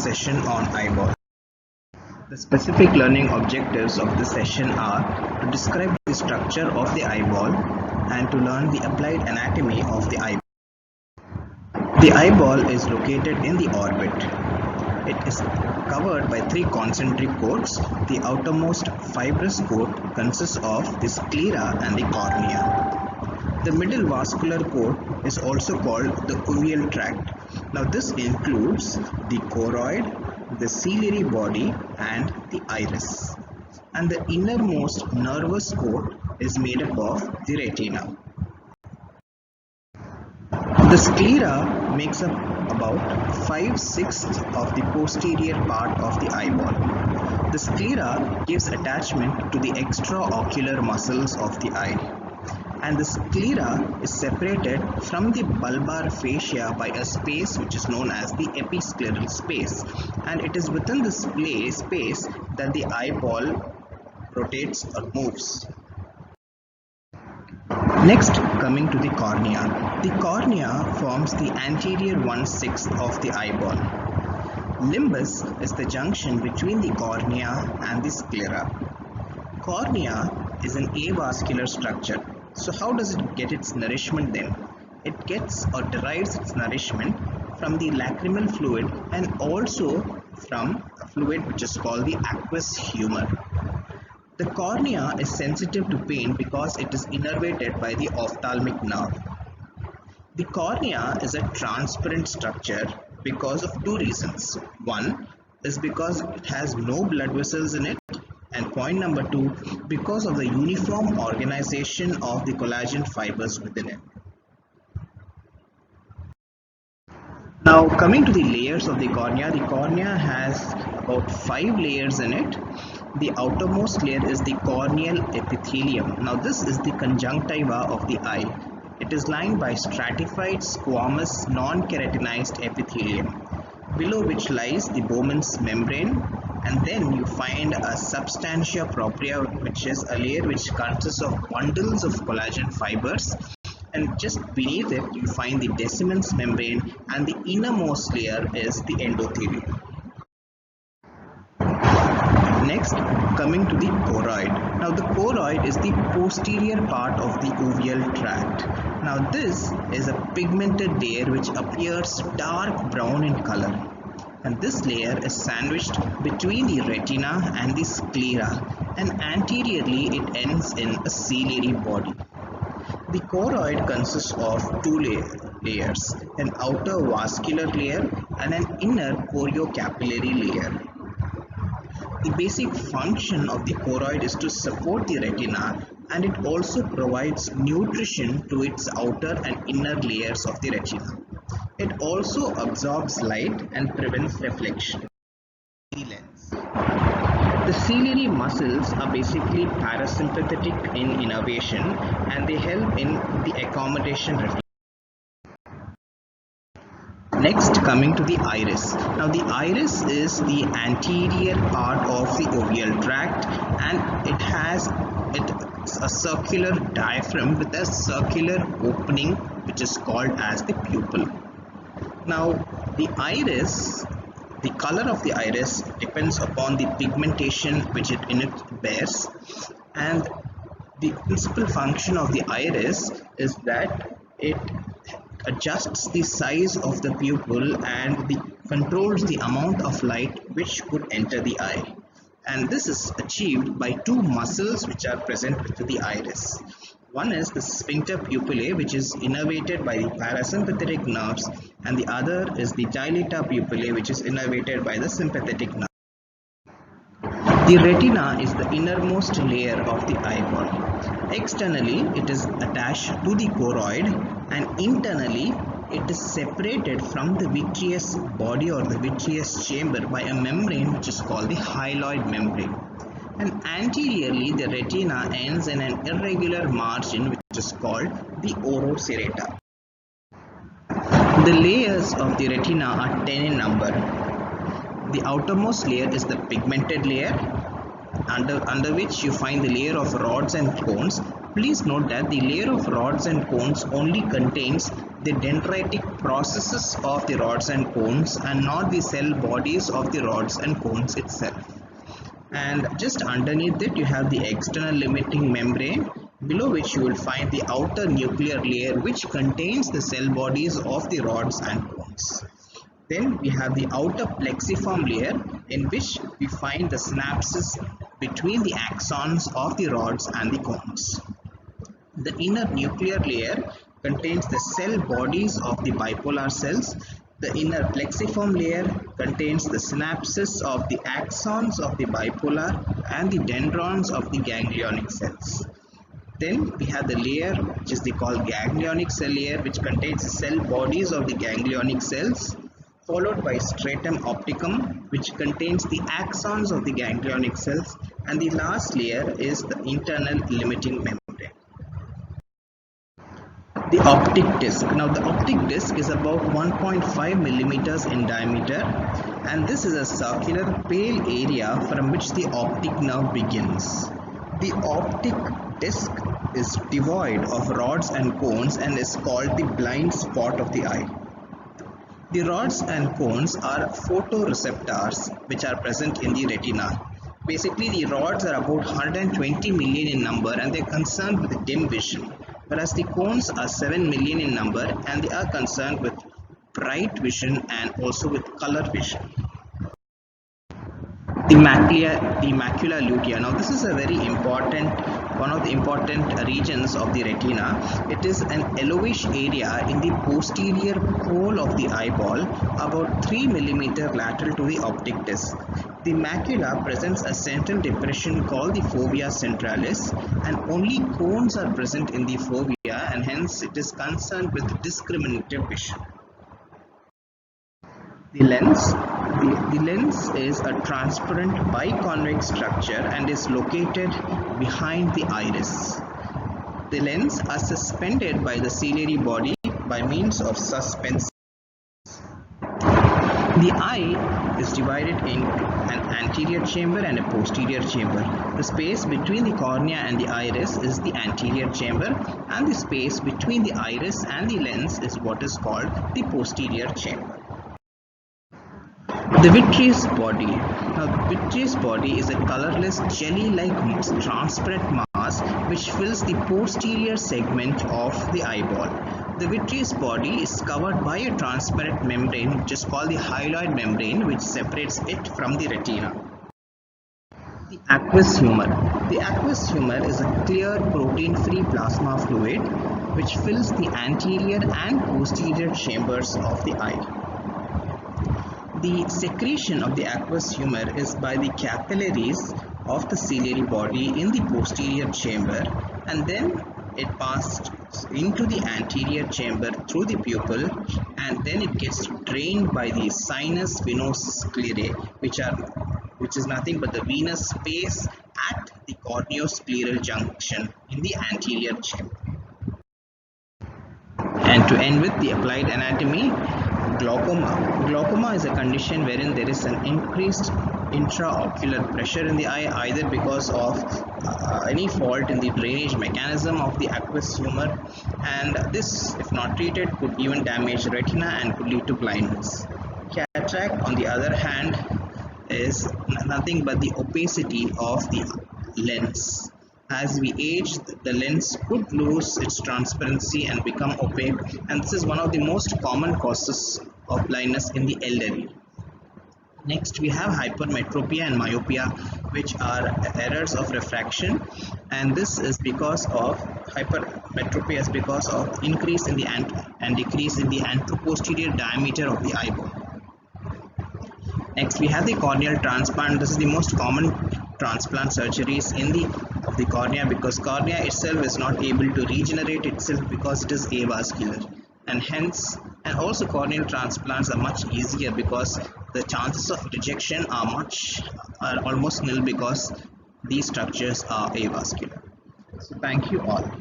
session on eyeball. The specific learning objectives of this session are to describe the structure of the eyeball and to learn the applied anatomy of the eyeball. The eyeball is located in the orbit. It is covered by three concentric coats. The outermost fibrous coat consists of the sclera and the cornea. The middle vascular coat is also called the uveal tract. Now this includes the choroid, the ciliary body and the iris. And the innermost nervous coat is made up of the retina. The sclera makes up about 5/6 of the posterior part of the eyeball. The sclera gives attachment to the extraocular muscles of the eye. And the sclera is separated from the bulbar fascia by a space which is known as the episcleral space. And it is within this space that the eyeball rotates or moves. Next, coming to the cornea. The cornea forms the anterior 1/6 of the eyeball. Limbus is the junction between the cornea and the sclera. Cornea is an avascular structure. So how does it get its nourishment then? It gets or derives its nourishment from the lacrimal fluid and also from a fluid which is called the aqueous humor. The cornea is sensitive to pain because it is innervated by the ophthalmic nerve. The cornea is a transparent structure because of two reasons. One is because it has no blood vessels in it, and point number two, because of the uniform organization of the collagen fibers within it. Now coming to the layers of the cornea has about 5 layers in it. The outermost layer is the corneal epithelium. Now this is the conjunctiva of the eye. It is lined by stratified squamous non-keratinized epithelium, below which lies the Bowman's membrane, and then you find a substantia propria, which is a layer which consists of bundles of collagen fibers, and just beneath it you find the Descemet's membrane, and the innermost layer is the endothelium. Next, coming to the choroid. Now the choroid is the posterior part of the uveal tract. Now this is a pigmented layer which appears dark brown in color, and this layer is sandwiched between the retina and the sclera, and anteriorly it ends in a ciliary body. The choroid consists of two layers, an outer vascular layer and an inner choriocapillary layer. The basic function of the choroid is to support the retina, and it also provides nutrition to its outer and inner layers of the retina. It also absorbs light and prevents reflection. The lens. The ciliary muscles are basically parasympathetic in innervation, and they help in the accommodation reflection. Next, coming to the iris. Now the iris is the anterior part of the uveal tract, and it's a circular diaphragm with a circular opening which is called as the pupil. Now the iris, the color of the iris depends upon the pigmentation which it bears, and the principal function of the iris is that it adjusts the size of the pupil and controls the amount of light which could enter the eye. And this is achieved by two muscles which are present within the iris. One is the sphincter pupillae, which is innervated by the parasympathetic nerves, and the other is the dilata pupillae, which is innervated by the sympathetic nerve. The retina is the innermost layer of the eyeball. Externally, it is attached to the choroid, and internally, it is separated from the vitreous body or the vitreous chamber by a membrane which is called the hyaloid membrane. And anteriorly, the retina ends in an irregular margin which is called the oro serrata. The layers of the retina are 10 in number. The outermost layer is the pigmented layer, under which you find the layer of rods and cones, Please note that the layer of rods and cones only contains the dendritic processes of the rods and cones and not the cell bodies of the rods and cones itself. And just underneath it you have the external limiting membrane, below which you will find the outer nuclear layer which contains the cell bodies of the rods and cones. Then we have the outer plexiform layer in which we find the synapses between the axons of the rods and the cones. The inner nuclear layer contains the cell bodies of the bipolar cells. The inner plexiform layer contains the synapses of the axons of the bipolar and the dendrons of the ganglionic cells. Then we have the layer which is called ganglionic cell layer, which contains the cell bodies of the ganglionic cells, followed by stratum opticum, which contains the axons of the ganglionic cells, and the last layer is the internal limiting membrane. The optic disc. Now the optic disc is about 1.5 millimeters in diameter, and this is a circular pale area from which the optic nerve begins. The optic disc is devoid of rods and cones and is called the blind spot of the eye. The rods and cones are photoreceptors which are present in the retina. Basically, the rods are about 120 million in number and they are concerned with dim vision, whereas the cones are 7 million in number and they are concerned with bright vision and also with color vision. The macula lutea. Now this is a very important, one of the important regions of the retina. It is an yellowish area in the posterior pole of the eyeball, about 3 millimeter lateral to the optic disc. The macula presents a central depression called the fovea centralis, and only cones are present in the fovea, and hence it is concerned with discriminative vision. The lens is a transparent biconvex structure and is located behind the iris. The lens are suspended by the ciliary body by means of suspense. The eye is divided into an anterior chamber and a posterior chamber. The space between the cornea and the iris is the anterior chamber, and the space between the iris and the lens is what is called the posterior chamber. The vitreous body. Now, the vitreous body is a colorless jelly-like transparent mass which fills the posterior segment of the eyeball. The vitreous body is covered by a transparent membrane which is called the hyaloid membrane, which separates it from the retina. The aqueous humor. The aqueous humor is a clear protein-free plasma fluid which fills the anterior and posterior chambers of the eye. The secretion of the aqueous humor is by the capillaries of the ciliary body in the posterior chamber, and then it passes into the anterior chamber through the pupil, and then it gets drained by the sinus venosus sclerae, which is nothing but the venous space at the corneoscleral junction in the anterior chamber. And to end with the applied anatomy, glaucoma. Glaucoma is a condition wherein there is an increased intraocular pressure in the eye, either because of any fault in the drainage mechanism of the aqueous humor, and this, if not treated, could even damage retina and could lead to blindness. Cataract, on the other hand, is nothing but the opacity of the lens. As we age, the lens could lose its transparency and become opaque, and this is one of the most common causes of blindness in the elderly. Next, we have hypermetropia and myopia, which are errors of refraction, and this is because of hypermetropia is because of increase in the and decrease in the anteroposterior diameter of the eyeball. Next, we have the corneal transplant. This is the most common transplant surgeries of the cornea, because cornea itself is not able to regenerate itself because it is avascular, and also corneal transplants are much easier because the chances of rejection are almost nil because these structures are avascular. So thank you all.